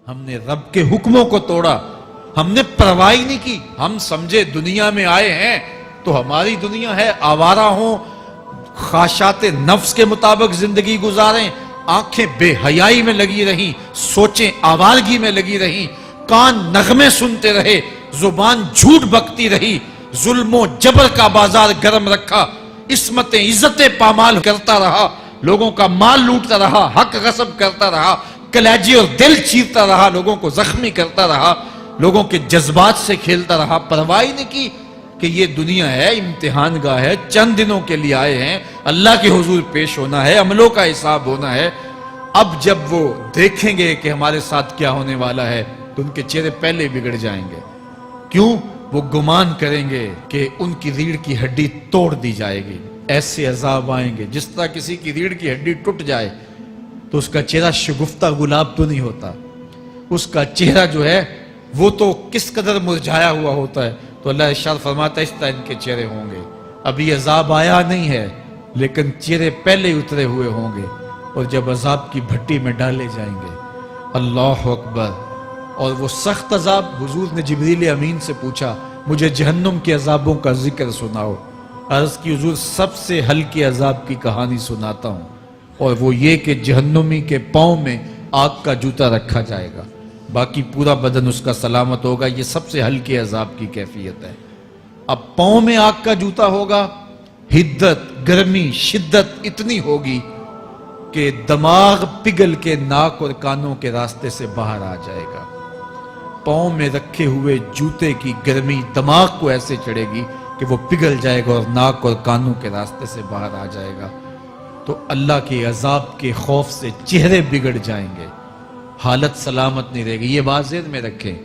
ہم نے رب کے حکموں کو توڑا، ہم نے پرواہ ہی نہیں کی۔ ہم سمجھے دنیا میں آئے ہیں تو ہماری دنیا ہے، آوارہ ہوں، خواہشات نفس کے مطابق زندگی گزاریں، آنکھیں بے حیائی میں لگی رہیں، سوچیں آوارگی میں لگی رہیں، کان نغمے سنتے رہے، زبان جھوٹ بکتی رہی، ظلم و جبر کا بازار گرم رکھا، عصمتیں عزتیں پامال کرتا رہا، لوگوں کا مال لوٹتا رہا، حق غصب کرتا رہا، کلیجے اور دل چیرتا رہا، لوگوں کو زخمی کرتا رہا، لوگوں کے جذبات سے کھیلتا رہا، پرواہ نہیں کی کہ یہ دنیا ہے، امتحان گاہ ہے، چند دنوں کے لیے آئے ہیں، اللہ کے حضور پیش ہونا ہے، عملوں کا حساب ہونا ہے۔ اب جب وہ دیکھیں گے کہ ہمارے ساتھ کیا ہونے والا ہے تو ان کے چہرے پہلے بگڑ جائیں گے۔ کیوں؟ وہ گمان کریں گے کہ ان کی ریڑھ کی ہڈی توڑ دی جائے گی، ایسے عذاب آئیں گے جس طرح کسی کی ریڑھ کی ہڈی ٹوٹ جائے تو اس کا چہرہ شگفتہ گلاب تو نہیں ہوتا، اس کا چہرہ جو ہے وہ تو کس قدر مرجھایا ہوا ہوتا ہے۔ تو اللہ ارشاد فرماتا ہے اس طرح ان کے چہرے ہوں گے۔ ابھی عذاب آیا نہیں ہے لیکن چہرے پہلے اترے ہوئے ہوں گے، اور جب عذاب کی بھٹی میں ڈالے جائیں گے، اللہ اکبر، اور وہ سخت عذاب، حضور نے جبریل امین سے پوچھا مجھے جہنم کے عذابوں کا ذکر سناؤ۔ عرض کی حضور سب سے ہلکے عذاب کی کہانی سناتا ہوں، اور وہ یہ کہ جہنمی کے پاؤں میں آگ کا جوتا رکھا جائے گا، باقی پورا بدن اس کا سلامت ہوگا۔ یہ سب سے ہلکے عذاب کی کیفیت ہے۔ اب پاؤں میں آگ کا جوتا ہوگا، حدت، گرمی، شدت اتنی ہوگی کہ دماغ پگھل کے ناک اور کانوں کے راستے سے باہر آ جائے گا۔ پاؤں میں رکھے ہوئے جوتے کی گرمی دماغ کو ایسے چڑھے گی کہ وہ پگھل جائے گا اور ناک اور کانوں کے راستے سے باہر آ جائے گا۔ تو اللہ کے عذاب کے خوف سے چہرے بگڑ جائیں گے، حالت سلامت نہیں رہے گی۔ یہ بات ذہن میں رکھیں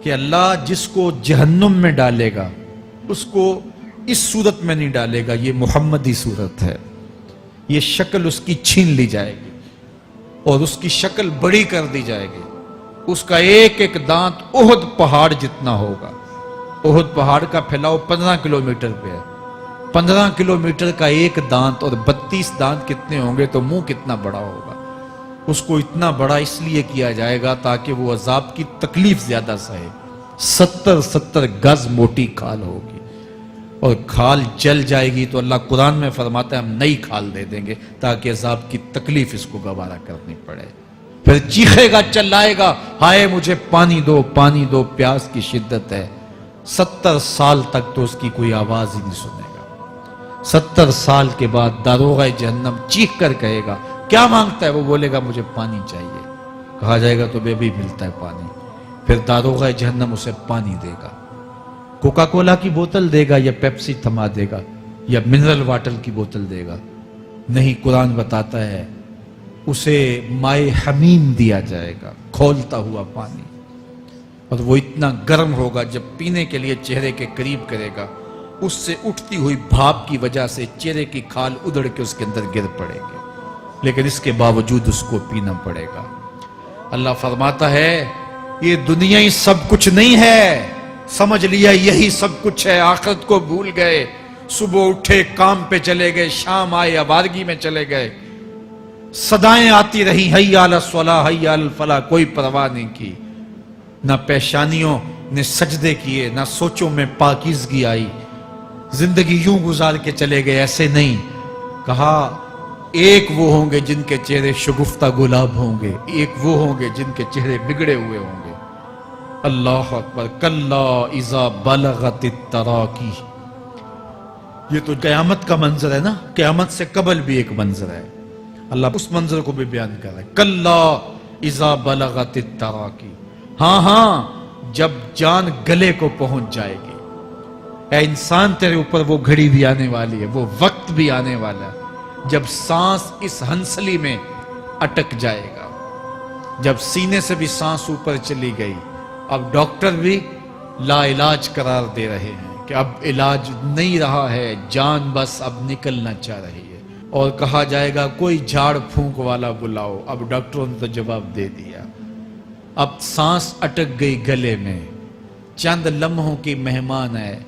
کہ اللہ جس کو جہنم میں ڈالے گا اس کو اس صورت میں نہیں ڈالے گا، یہ محمدی صورت ہے، یہ شکل اس کی چھین لی جائے گی اور اس کی شکل بڑی کر دی جائے گی۔ اس کا ایک ایک دانت احد پہاڑ جتنا ہوگا۔ احد پہاڑ کا پھیلاؤ 15 کلومیٹر پہ ہے، 15 کلومیٹر کا ایک دانت اور 32 دانت کتنے ہوں گے تو منہ کتنا بڑا ہوگا۔ اس کو اتنا بڑا اس لیے کیا جائے گا تاکہ وہ عذاب کی تکلیف زیادہ سہے۔ 70 گز موٹی کھال ہوگی اور کھال جل جائے گی تو اللہ قرآن میں فرماتا ہے ہم نئی کھال دے دیں گے تاکہ عذاب کی تکلیف اس کو گوارا کرنی پڑے۔ پھر چیخے گا، چلائے گا، ہائے مجھے پانی دو، پانی دو، پیاس کی شدت ہے۔ 70 سال تک تو اس کی کوئی آواز ہی نہیں سنے گا۔ 70 سال کے بعد داروغہ جہنم چیخ کر کہے گا کیا مانگتا ہے؟ وہ بولے گا مجھے پانی چاہیے۔ کہا جائے گا تو بے بھی ملتا ہے پانی۔ پھر داروغہ جہنم اسے پانی دے گا، کوکا کولا کی بوتل دے گا یا پیپسی تھما دے گا یا منرل واٹر کی بوتل دے گا؟ نہیں، قرآن بتاتا ہے اسے مائے حمیم دیا جائے گا، کھولتا ہوا پانی، اور وہ اتنا گرم ہوگا جب پینے کے لیے چہرے کے قریب کرے گا اس سے اٹھتی ہوئی بھاپ کی وجہ سے چہرے کی کھال ادھڑ کے اس کے اندر گر پڑے گی، لیکن اس کے باوجود اس کو پینا پڑے گا۔ اللہ فرماتا ہے یہ دنیا ہی سب کچھ نہیں ہے، سمجھ لیا یہی سب کچھ ہے، آخرت کو بھول گئے، صبح اٹھے کام پہ چلے گئے، شام آئے آوارگی میں چلے گئے، صدائیں آتی رہی حی علی الصلاح حی علی الفلاح، کوئی پرواہ نہیں کی، نہ پیشانیوں نے سجدے کیے، نہ سوچوں میں پاکیزگی آئی، زندگی یوں گزار کے چلے گئے۔ ایسے نہیں، کہا ایک وہ ہوں گے جن کے چہرے شگفتہ گلاب ہوں گے، ایک وہ ہوں گے جن کے چہرے بگڑے ہوئے ہوں گے۔ اللہ اکبر، کلا اذا بلغت التراقی، یہ تو قیامت کا منظر ہے نا، قیامت سے قبل بھی ایک منظر ہے، اللہ اس منظر کو بھی بیان کر رہا ہے۔ کلا اذا بلغت التراقی، ہاں جب جان گلے کو پہنچ جائے گی۔ اے انسان تیرے اوپر وہ گھڑی بھی آنے والی ہے، وہ وقت بھی آنے والا ہے جب سانس اس ہنسلی میں اٹک جائے گا، جب سینے سے بھی سانس اوپر چلی گئی، اب ڈاکٹر بھی لا علاج قرار دے رہے ہیں کہ اب علاج نہیں رہا ہے، جان بس اب نکلنا چاہ رہی ہے، اور کہا جائے گا کوئی جھاڑ پھونک والا بلاؤ۔ اب ڈاکٹروں نے تو جواب دے دیا، اب سانس اٹک گئی گلے میں، چند لمحوں کی مہمان ہے۔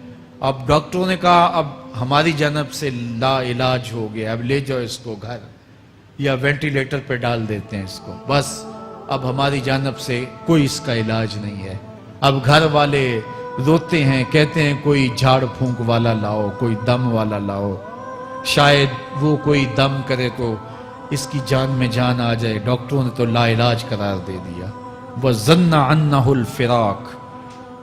اب ڈاکٹروں نے کہا اب ہماری جانب سے لا علاج ہو گیا، اب لے جاؤ اس کو گھر، یا وینٹیلیٹر پہ ڈال دیتے ہیں اس کو، بس اب ہماری جانب سے کوئی اس کا علاج نہیں ہے. اب گھر والے روتے ہیں, کہتے ہیں کوئی جھاڑ پھونک والا لاؤ, کوئی دم والا لاؤ, شاید وہ کوئی دم کرے تو اس کی جان میں جان آ جائے. ڈاکٹروں نے تو لا علاج قرار دے دیا. وَظَنَّ عَنَّهُ الْفِرَاقُ.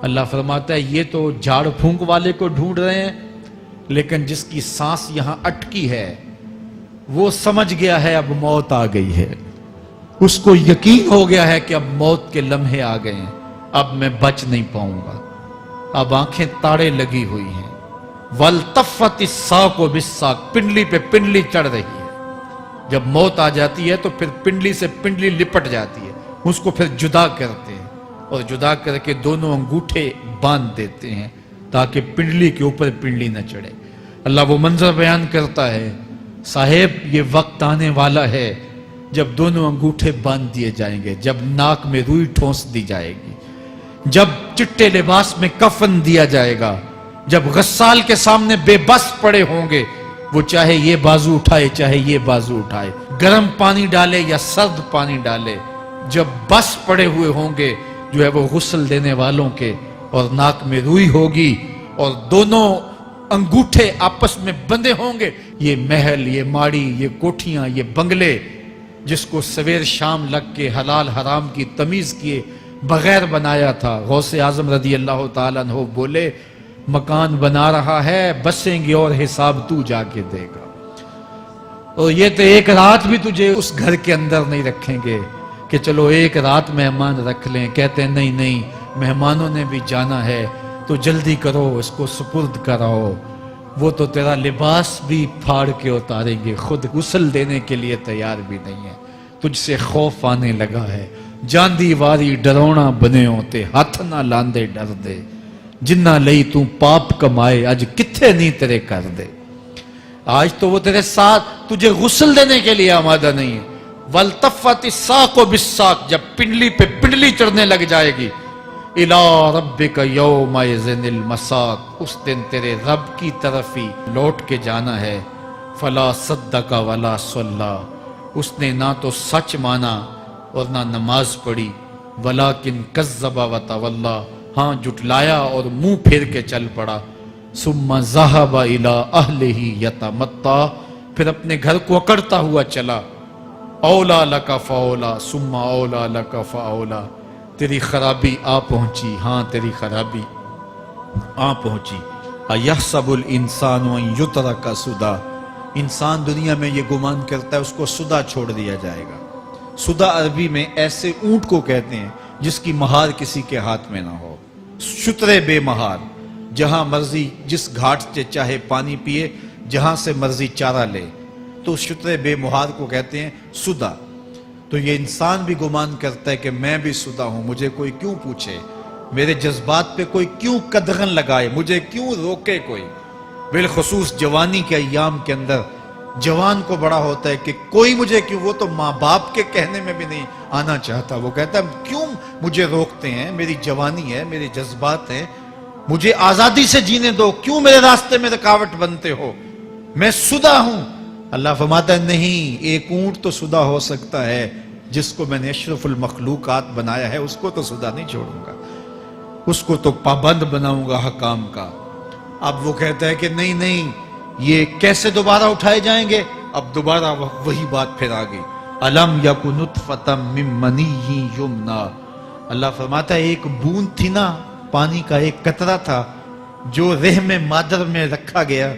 اللہ فرماتا ہے یہ تو جھاڑ پھونک والے کو ڈھونڈ رہے ہیں, لیکن جس کی سانس یہاں اٹکی ہے وہ سمجھ گیا ہے اب موت آ گئی ہے. اس کو یقین ہو گیا ہے کہ اب موت کے لمحے آ گئے ہیں, اب میں بچ نہیں پاؤں گا. اب آنکھیں تاڑے لگی ہوئی ہیں. وَالْتَفَّتِ السَّاقُ بِالسَّاقِ. پنڈلی پہ پنڈلی چڑھ رہی ہے. جب موت آ جاتی ہے تو پھر پنڈلی سے پنڈلی لپٹ جاتی ہے, اس کو پھر جدا کرتے ہیں اور جدا کر کے دونوں انگوٹھے باندھ دیتے ہیں تاکہ پنڈلی کے اوپر پنڈلی نہ چڑھے. اللہ وہ منظر بیان کرتا ہے, صاحب یہ وقت آنے والا ہے جب دونوں انگوٹھے باندھ دیے جائیں گے, جب ناک میں روئی ٹھونس دی جائے گی, جب چٹے لباس میں کفن دیا جائے گا, جب غسال کے سامنے بے بس پڑے ہوں گے, وہ چاہے یہ بازو اٹھائے چاہے یہ بازو اٹھائے, گرم پانی ڈالے یا سرد پانی ڈالے, جب بس پڑے ہوئے ہوں گے جو ہے وہ غسل دینے والوں کے, اور ناک میں روئی ہوگی اور دونوں انگوٹھے آپس میں بندھے ہوں گے. یہ محل, یہ ماڑی, یہ کوٹھیاں, یہ بنگلے جس کو سویر شام لگ کے حلال حرام کی تمیز کیے بغیر بنایا تھا, غوث اعظم رضی اللہ تعالیٰ عنہ بولے مکان بنا رہا ہے, بسیں گے اور حساب تو جا کے دے گا. اور یہ تو ایک رات بھی تجھے اس گھر کے اندر نہیں رکھیں گے کہ چلو ایک رات مہمان رکھ لیں. کہتے ہیں نہیں نہیں, مہمانوں نے بھی جانا ہے تو جلدی کرو, اس کو سپرد کراؤ. وہ تو تیرا لباس بھی پھاڑ کے اتاریں گے, خود غسل دینے کے لیے تیار بھی نہیں ہے. تجھ سے خوف آنے لگا ہے, جاندی واری ڈرونا بنے ہوتے, ہاتھ نہ لاندے ڈر دے, جنہ لئی تو پاپ کمائے اج کتھے نہیں تیرے کر دے. آج تو وہ تیرے ساتھ تجھے غسل دینے کے لیے آمادہ نہیں ہے. وَالْتَفَّتِ السَّاقُ بِالسَّاقِ. جب پنڈلی پہ پنڈلی چڑھنے لگ جائے گی, إِلَىٰ رَبِّكَ يَوْمَئِذٍ الْمَسَاقُ. اس دن تیرے رب کی طرف ہی لوٹ کے جانا ہے. فَلَا صَدَّقَ وَلَا صَلَّىٰ. اس نے نہ تو سچ مانا اور نہ نماز پڑھی. وَلَٰكِنْ كَذَّبَ وَتَوَلَّىٰ. ہاں جھٹلایا اور منہ پھیر کے چل پڑا. ثُمَّ ذَهَبَ إِلَىٰ أَهْلِهِ يَتَمَطَّىٰ. پھر اپنے گھر کو اکڑتا ہوا چلا. اولا لک فاولا ثم اولا لک فاولا. تیری خرابی آ پہنچی, ہاں تیری خرابی آ پہنچی. ایحسب الانسان ان یترک سدی. انسان دنیا میں یہ گمان کرتا ہے اس کو سدا چھوڑ دیا جائے گا. سدا عربی میں ایسے اونٹ کو کہتے ہیں جس کی مہار کسی کے ہاتھ میں نہ ہو. شترے بے مہار, جہاں مرضی جس گھاٹ سے چاہے پانی پیے, جہاں سے مرضی چارہ لے, تو شترے بے مہار کو کہتے ہیں سدا. تو یہ انسان بھی گمان کرتا ہے کہ میں بھی سدا ہوں, مجھے کوئی کیوں پوچھے, میرے جذبات پہ کوئی کیوں قدغن لگائے, مجھے کیوں روکے کوئی. بالخصوص جوانی کے ایام کے اندر جوان کو بڑا ہوتا ہے کہ کوئی مجھے کیوں, وہ تو ماں باپ کے کہنے میں بھی نہیں آنا چاہتا. وہ کہتا ہے کیوں مجھے روکتے ہیں, میری جوانی ہے, میرے جذبات ہیں, مجھے آزادی سے جینے دو, کیوں میرے راستے میں رکاوٹ بنتے ہو, میں سدا ہوں. اللہ فرماتا ہے نہیں, ایک اونٹ تو سدا ہو سکتا ہے, جس کو میں نے اشرف المخلوقات بنایا ہے اس کو تو سدا نہیں چھوڑوں گا, اس کو تو پابند بناؤں گا حکام کا. اب وہ کہتا ہے کہ نہیں نہیں, یہ کیسے دوبارہ اٹھائے جائیں گے. اب دوبارہ وہی بات پھر آ گئی. الم یکن نطفۃ من منی یمنی. اللہ فرماتا ہے ایک بوند تھی نا, پانی کا ایک قطرہ تھا جو رحم مادر میں رکھا گیا.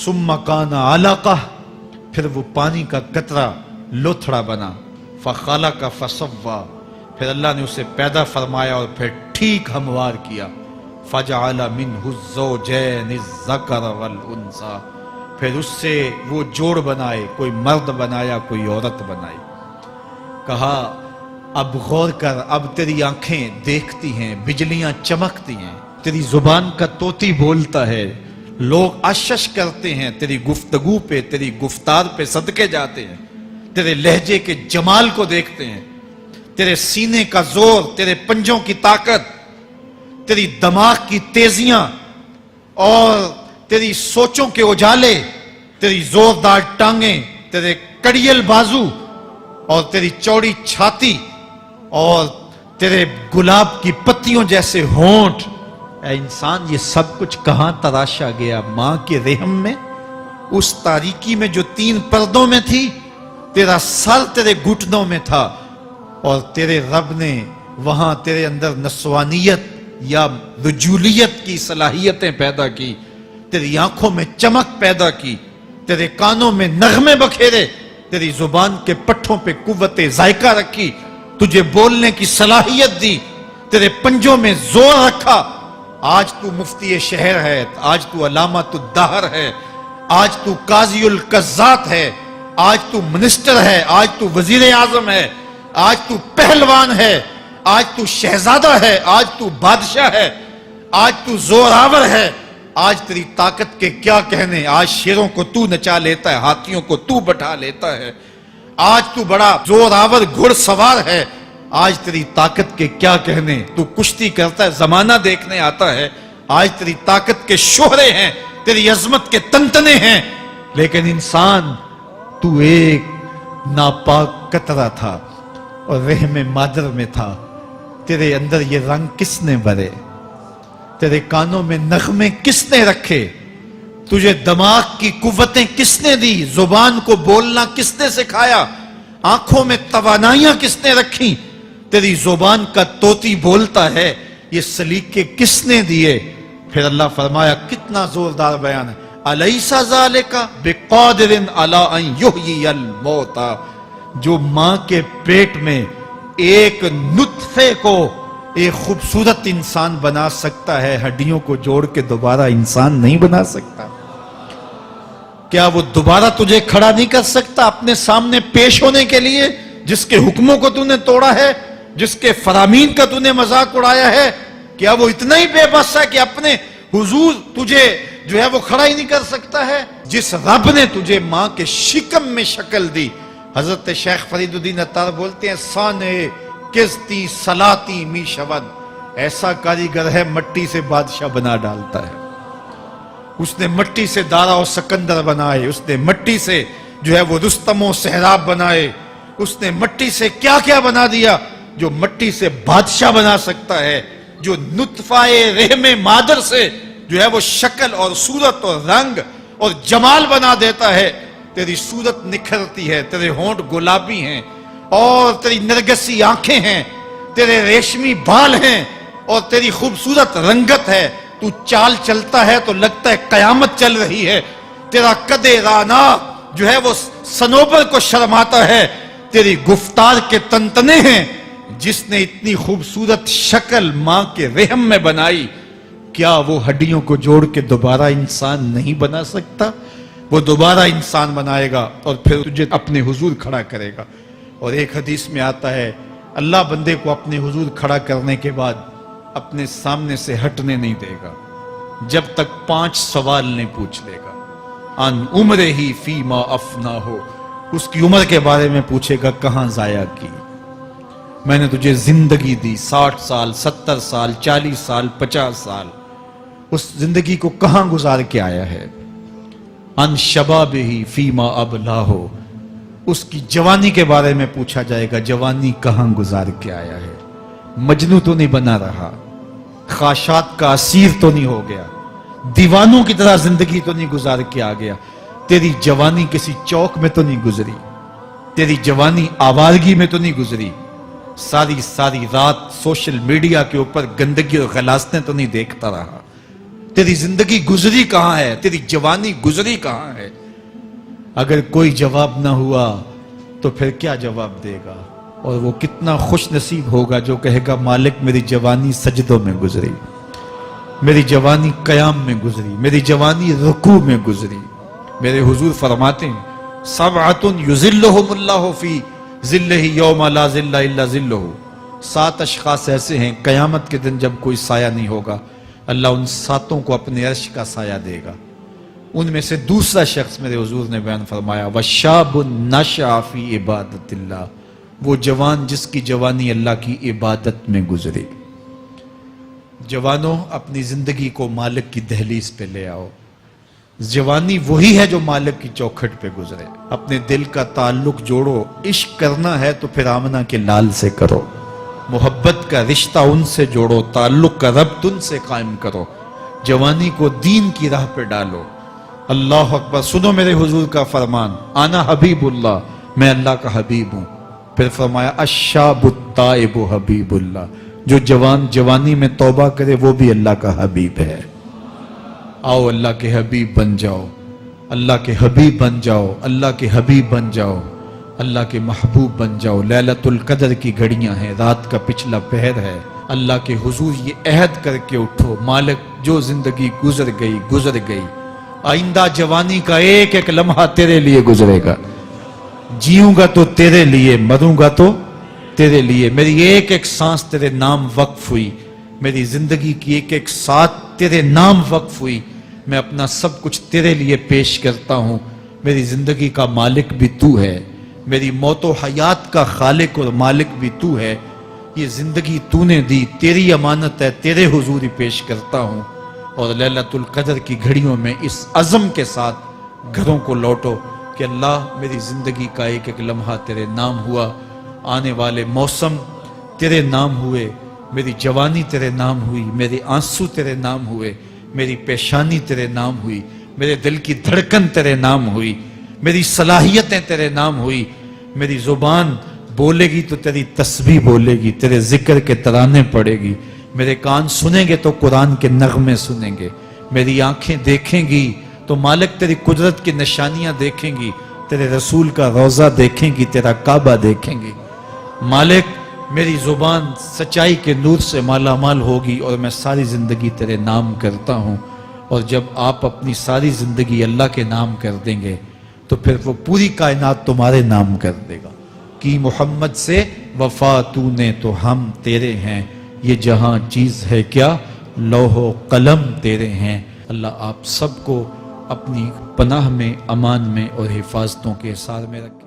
ثم کان علقہ, پھر وہ پانی کا قطرہ لوتھڑا بنا. فخلق فسوی, پھر اللہ نے اسے پیدا فرمایا اور پھر ٹھیک ہموار کیا. فجعل منہ الزوجین الذکر والانثی, پھر اس سے وہ جوڑ بنائے, کوئی مرد بنایا کوئی عورت بنائی. کہا اب غور کر, اب تیری آنکھیں دیکھتی ہیں, بجلیاں چمکتی ہیں, تیری زبان کا طوطی بولتا ہے, لوگ اشش کرتے ہیں تیری گفتگو پہ, تیری گفتار پہ صدقے جاتے ہیں, تیرے لہجے کے جمال کو دیکھتے ہیں, تیرے سینے کا زور, تیرے پنجوں کی طاقت, تیری دماغ کی تیزیاں اور تیری سوچوں کے اجالے, تیری زوردار ٹانگیں, تیرے کڑیل بازو اور تیری چوڑی چھاتی, اور تیرے گلاب کی پتیوں جیسے ہونٹ، اے انسان یہ سب کچھ کہاں تراشا گیا؟ ماں کے رحم میں، اس تاریکی میں جو 3 پردوں میں تھی، تیرا سر تیرے گھٹنوں میں تھا، اور تیرے رب نے وہاں تیرے اندر نسوانیت یا رجولیت کی صلاحیتیں پیدا کی، تیری آنکھوں میں چمک پیدا کی، تیرے کانوں میں نغمے بکھیرے، تیری زبان کے پٹھوں پہ قوت ذائقہ رکھی، تجھے بولنے کی صلاحیت دی، تیرے پنجوں میں زور رکھا۔ آج تو مفتی شہر ہے، آج تو علامۃ الدہر ہے، آج تو قاضی القضات ہے، آج تو منسٹر ہے، آج تو وزیر اعظم ہے، آج تو پہلوان ہے، آج تو شہزادہ ہے، آج تو بادشاہ ہے، آج تو زوراور ہے، آج تیری طاقت کے کیا کہنے؟ آج شیروں کو تو نچا لیتا ہے، ہاتھیوں کو تو بٹھا لیتا ہے، آج تو بڑا زوراور گھڑ سوار ہے، آج تیری طاقت کے کیا کہنے؟ تو کشتی کرتا ہے، زمانہ دیکھنے آتا ہے، آج تیری طاقت کے شوہرے ہیں، تیری عظمت کے تنتنے ہیں، لیکن انسان تو ایک ناپاک قطرہ تھا اور رحم مادر میں تھا۔ تیرے اندر یہ رنگ کس نے بھرے؟ تیرے کانوں میں نغمے کس نے رکھے؟ تجھے دماغ کی قوتیں کس نے دی؟ زبان کو بولنا کس نے سکھایا؟ آنکھوں میں توانائیاں کس نے رکھی؟ تیری زبان کا طوطی بولتا ہے، یہ سلیقے کس نے دیے؟ پھر اللہ فرمایا، کتنا زوردار بیان ہے، الیس ذالک بقادر علی ان یحیی الموتى، جو ماں کے پیٹ میں ایک نطفے کو ایک خوبصورت انسان بنا سکتا ہے، ہڈیوں کو جوڑ کے دوبارہ انسان نہیں بنا سکتا؟ کیا وہ دوبارہ تجھے کھڑا نہیں کر سکتا اپنے سامنے پیش ہونے کے لیے، جس کے حکموں کو تو نے توڑا ہے، جس کے فرامین کا تو نے مذاق اڑایا ہے؟ کیا وہ اتنا ہی بے بس ہے کہ اپنے حضور تجھے جو ہے وہ کھڑا ہی نہیں کر سکتا ہے؟ جس رب نے تجھے ماں کے شکم میں شکل دی، حضرت شیخ فرید الدین عطار بولتے ہیں، سانے کستی سلاتی می شود، ایسا کاریگر ہے مٹی سے بادشاہ بنا ڈالتا ہے۔ اس نے مٹی سے دارا و سکندر بنائے، اس نے مٹی سے جو ہے وہ رستم و سہراب بنائے، اس نے مٹی سے کیا کیا بنا دیا، جو مٹی سے بادشاہ بنا سکتا ہے، جو نطفہ رحم مادر سے جو ہے وہ شکل اور صورت اور رنگ اور جمال بنا دیتا ہے۔ تیری صورت نکھرتی ہے، تیرے ہونٹ گلابی ہیں، اور تیری نرگسی آنکھیں ہیں، تیرے ریشمی بال ہیں، اور تیری خوبصورت رنگت ہے، تو چال چلتا ہے تو لگتا ہے قیامت چل رہی ہے، تیرا قد رانا جو ہے وہ صنوبر کو شرماتا ہے، تیری گفتار کے تنتنے ہیں۔ جس نے اتنی خوبصورت شکل ماں کے رحم میں بنائی، کیا وہ ہڈیوں کو جوڑ کے دوبارہ انسان نہیں بنا سکتا؟ وہ دوبارہ انسان بنائے گا اور پھر تجھے اپنے حضور کھڑا کرے گا۔ اور ایک حدیث میں آتا ہے، اللہ بندے کو اپنے حضور کھڑا کرنے کے بعد اپنے سامنے سے ہٹنے نہیں دے گا جب تک 5 سوال نہیں پوچھ لے گا۔ ان عمرہ ہی فیما افنا ہو، اس کی عمر کے بارے میں پوچھے گا، کہاں ضائع کی؟ میں نے تجھے زندگی دی، 60 سال 70 سال 40 سال 50 سال، اس زندگی کو کہاں گزار کے آیا ہے؟ ان شبابہ فیما ابلا ہو، اس کی جوانی کے بارے میں پوچھا جائے گا، جوانی کہاں گزار کے آیا ہے؟ مجنوں تو نہیں بنا رہا، خواہشات کا اسیر تو نہیں ہو گیا، دیوانوں کی طرح زندگی تو نہیں گزار کے آ گیا؟ تیری جوانی کسی چوک میں تو نہیں گزری، تیری جوانی آوارگی میں تو نہیں گزری، ساری رات سوشل میڈیا کے اوپر گندگی اور غلاظتیں تو نہیں دیکھتا رہا؟ تیری زندگی گزری کہاں ہے؟ تیری جوانی گزری کہاں ہے؟ اگر کوئی جواب نہ ہوا تو پھر کیا جواب دے گا؟ اور وہ کتنا خوش نصیب ہوگا جو کہے گا، مالک میری جوانی سجدوں میں گزری، میری جوانی قیام میں گزری، میری جوانی رکوع میں گزری۔ میرے حضور فرماتے ہیں، سبعۃ یظلھم اللہ فی ظلہ یوم لا ظل الا ظلہ، 7 اشخاص ایسے ہیں قیامت کے دن جب کوئی سایہ نہیں ہوگا، اللہ ان 7 کو اپنے عرش کا سایہ دے گا۔ ان میں سے دوسرا شخص میرے حضور نے بیان فرمایا، وَشَابٌ نَشَأَ فِي عِبَادَةِ اللَّهِ، وہ جوان جس کی جوانی اللہ کی عبادت میں گزرے۔ جوانوں، اپنی زندگی کو مالک کی دہلیز پہ لے آؤ۔ جوانی وہی ہے جو مالک کی چوکھٹ پہ گزرے۔ اپنے دل کا تعلق جوڑو، عشق کرنا ہے تو پھر آمنہ کے لال سے کرو۔ محبت کا رشتہ ان سے جوڑو، تعلق کا ربط ان سے قائم کرو، جوانی کو دین کی راہ پہ ڈالو۔ اللہ اکبر۔ سنو میرے حضور کا فرمان، آنا حبیب اللہ، میں اللہ کا حبیب ہوں۔ پھر فرمایا الشاب التائب حبیب اللہ، جو جوان جوانی میں توبہ کرے وہ بھی اللہ کا حبیب ہے۔ آؤ اللہ کے حبیب بن جاؤ، اللہ کے حبیب بن جاؤ، اللہ کے حبیب بن جاؤ، اللہ کے محبوب بن جاؤ۔ لیلۃ القدر کی گھڑیاں ہیں، رات کا پچھلا پہر ہے، اللہ کے حضور یہ عہد کر کے اٹھو، مالک جو زندگی گزر گئی، آئندہ جوانی کا ایک ایک لمحہ تیرے لیے گزرے گا، جیوں گا تو تیرے لیے، مروں گا تو تیرے لیے، میری ایک ایک سانس تیرے نام وقف ہوئی، میری زندگی کی ایک ایک ساتھ تیرے نام وقف ہوئی، میں اپنا سب کچھ تیرے لیے پیش کرتا ہوں۔ میری زندگی کا مالک بھی تو ہے، میری موت و حیات کا خالق اور مالک بھی تو ہے، یہ زندگی تو نے دی، تیری امانت ہے، تیرے حضور ہی پیش کرتا ہوں۔ اور لیلۃ القدر کی گھڑیوں میں اس عزم کے ساتھ گھروں کو لوٹو کہ اللہ میری زندگی کا ایک ایک لمحہ تیرے نام ہوا، آنے والے موسم تیرے نام ہوئے، میری جوانی تیرے نام ہوئی، میرے آنسو تیرے نام ہوئے، میری پیشانی تیرے نام ہوئی، میرے دل کی دھڑکن تیرے نام ہوئی، میری صلاحیتیں تیرے نام ہوئی، میری زبان بولے گی تو تیری تسبیح بولے گی، تیرے ذکر کے ترانے پڑے گی، میرے کان سنیں گے تو قرآن کے نغمے سنیں گے، میری آنکھیں دیکھیں گی تو مالک تیری قدرت کی نشانیاں دیکھیں گی، تیرے رسول کا روضہ دیکھیں گی، تیرا کعبہ دیکھیں گی۔ مالک میری زبان سچائی کے نور سے مالا مال ہوگی اور میں ساری زندگی تیرے نام کرتا ہوں۔ اور جب آپ اپنی ساری زندگی اللہ کے نام کر دیں گے تو پھر وہ پوری کائنات تمہارے نام کر دے گا۔ کی محمد سے وفا تو نے تو ہم تیرے ہیں، یہ جہاں چیز ہے کیا لوح و قلم تیرے ہیں۔ اللہ آپ سب کو اپنی پناہ میں، امان میں اور حفاظتوں کے حصار میں رکھے۔